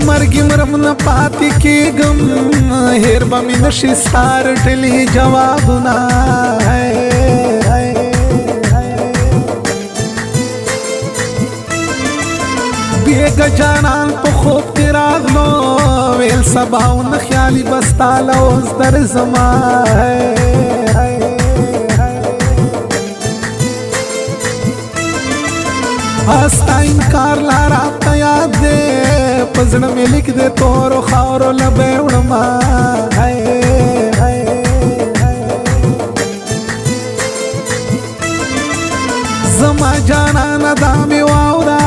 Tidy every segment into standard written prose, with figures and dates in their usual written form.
مرګ مرم نه پاتې کېږم هېر به مې نشي ستا رټلي جوابونه بیګه جانان په خوب کې راغلو ویل سباونه خیالي بستاله اوس درځما ستا انکار لا راته یاد دی په زړه مې لیک دی تورو خاورو لبې وړمه زما جانانه دا مې واوره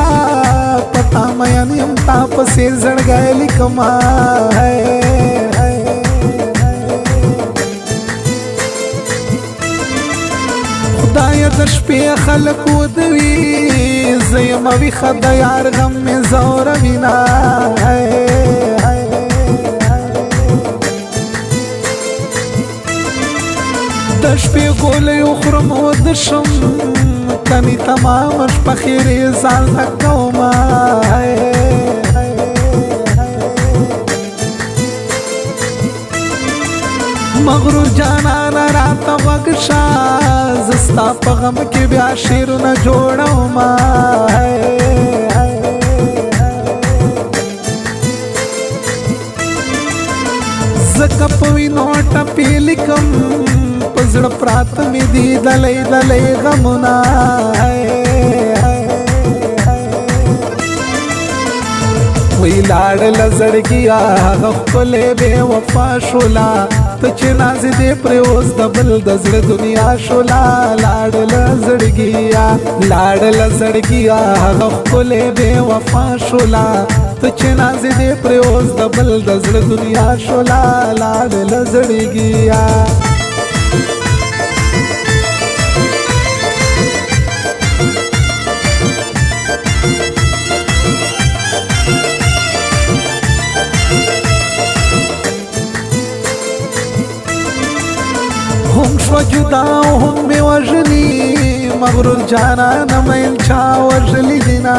پتا مین یم تا پسې زړګی لیکمه خدایه د شپې خلک ودوي زه یم ویښه د یار غم مې ځوروینه د شپې ګولیو خورم وده شم کني تمامه شپه خیرې ځان نه کومه مغرور جانانه راته غوږ شه زه ستا په غم کې بیا شعرونه جوړومه ځکه په وینو ټپې لیکم په زړه پراته مې دي دلی دلی غمونه وی لاړله زړګیا هغه ښکلې بې وفا شوله ته چې نازې دې پرې اوس د بل د زړه دنیا شوله لاړله زړګیا هغه ښکلې بې وفا شوله ته چې نازې دې پرې اوس د بل د زړه دنیا شوله لاړله زړګیا هم شو جدا هم می وژني مغرور جانانه میل چا وژلی دینا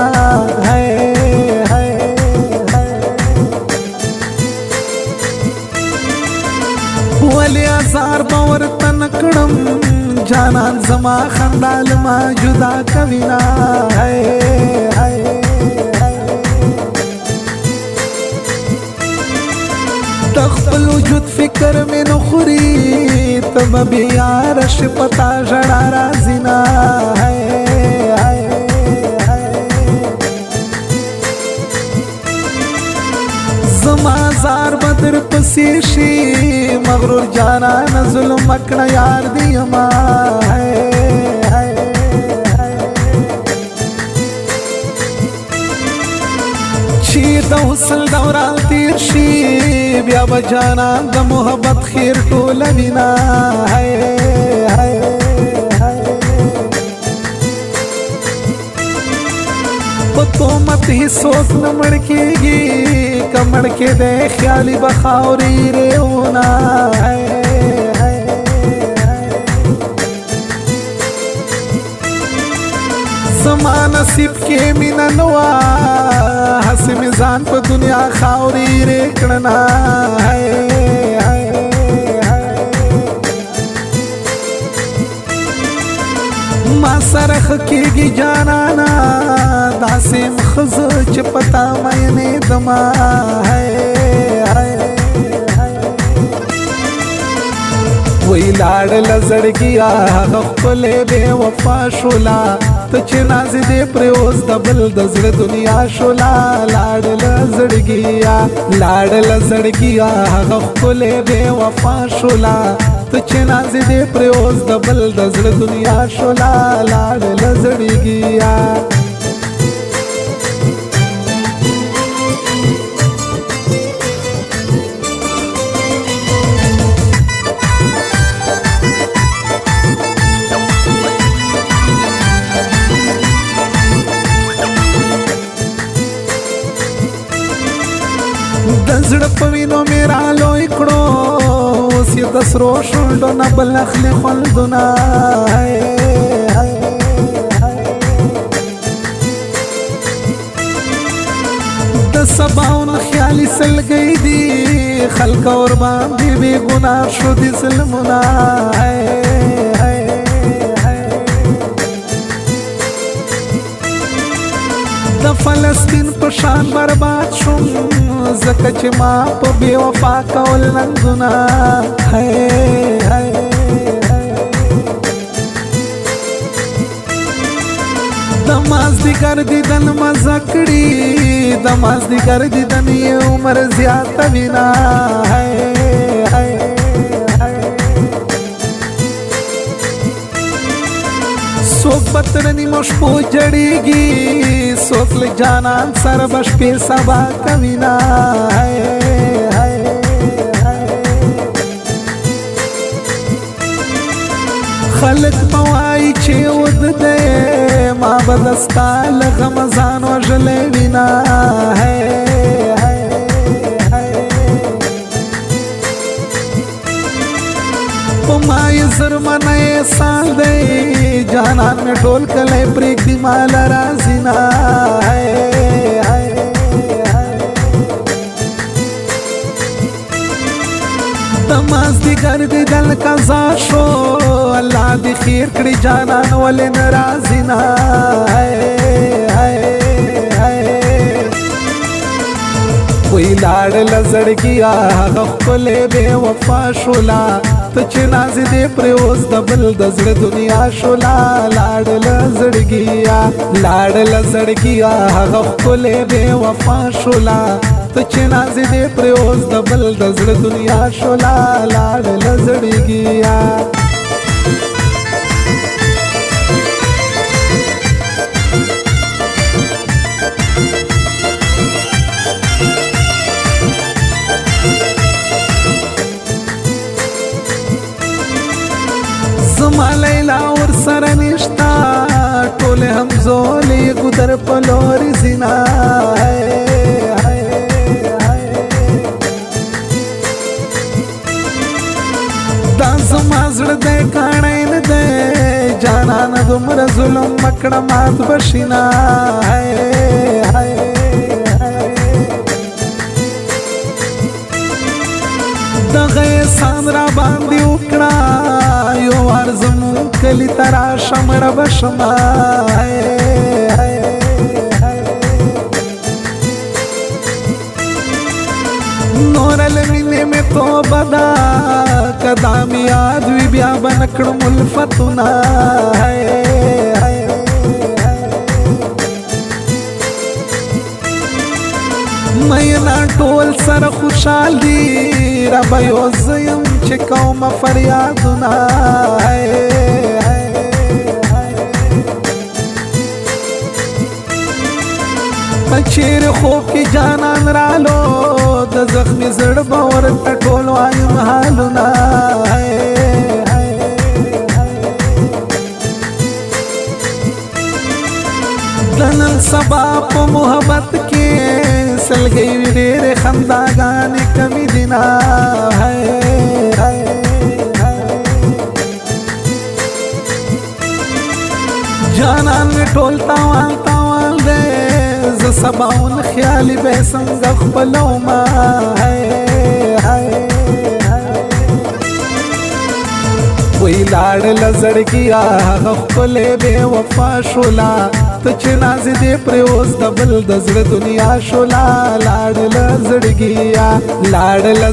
ولی ازار به ورته نه کړم جانان زما خندا له ما جدا کوینا د خپل وجود فکر مې نه خوري ته به بېیاره شي په تا ژړا راځي نه زما زار به در پسې شي مغرور جانانه ظلم مه کړه یار دې یمه چې د حسن دوران تیر شي بیا به جانان د محبت خیر ټوله وینا په تهمت هېڅوک نه مړ کېږي که مړ کېدی خیالي به خاورې ریونه زما نصیب کې مینه نه وه هسې مې ځان په دنیا خاورې ری کړنه ما سره ښه کېږي جانانه داسې یم ښځه چې په تا مینېدمه وی لاړله زړګیا هغه ښکلې بې وفا شوله ته چې نازې دې پرې اوس د بل د زړه دنیا شوله لاړله زړګیا هغه ښکلې بې وفا شوله ته چې نازې دې پرې اوس د بل د زړه دنیا شوله لاړله زړګیا د زړه په وینو مې رالوی کړو اوس یې د سرو شونډو نه بل اخلي خوندونه د سباوون خیال زکه ور باندې بې ګناه شو دي ظلمونه د فلسطین په شان برباد شوم زکه چې ما په بې وفا کول ننګونه د مازدیګر دیدن مزه کړي د مازدیګر دیدن یې عمر زیاته وینا څوک به تر نیمو شپو جړېږي څوک له جانان سره به شپې سبا کوینه خلک به وایي چې ود دی ما به د ستا له غمه ځان وژلی وینه په ما یې زرمنی سال دی جانان مې ټول کلی پرېږدي ما له راځي نه د مازدیګر دیدل قضا شو الله دې خیر کړي جانان ولې نه راځي نه وی لاړله زړګیا هغه ښکلې بې وفا شوله ته چې نازې دې پرې اوس د بل د زړه دنیا شوله لاړله زړګیا هغه ښکلې بې وفا شوله ته چې نازې دې پرې اوس د بل د زړه دنیا شوله لاړله زړګیا زما لیلا ور سره نشتا ټولې همزولې ګودر په لورې ځینا دا زما زړه دی کاڼی نه دی جانانه دومره ظلم مه کړه مات به شي نه دغه احسان را باندې وکړه یو وار زمون کلي ته راشه مړه به شمه نوره له مینې مې توبه ده که دا مې یاد وي بیا به نه کړم الفتونه مینا ټول سره خوشحال دي ربه یو زه یم چې کومه فریادونه په چیرې خوب کې جانان رالو د زخمي زړه به ورته ټول وایم حالونه د نن سبا په محبت کې سلګۍ وي ډېرې خنداګانې کمې دي نه جانان مې ټول تاوان تاوان دی زه سباون خیالي به څنګه خپلومه وی لاړله زړګیا هغه ښکلې بې وفا شوله ته چې نازې دې پرې اوس د بل د زړه دنیا شوله لاړله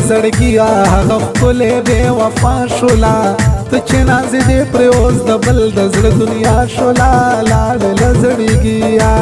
زړګیا هغه ښکلې بې وفا شوله ته چې نازې دې پرې اوس د بل د زړه دنیا شوله لاړله زړګیا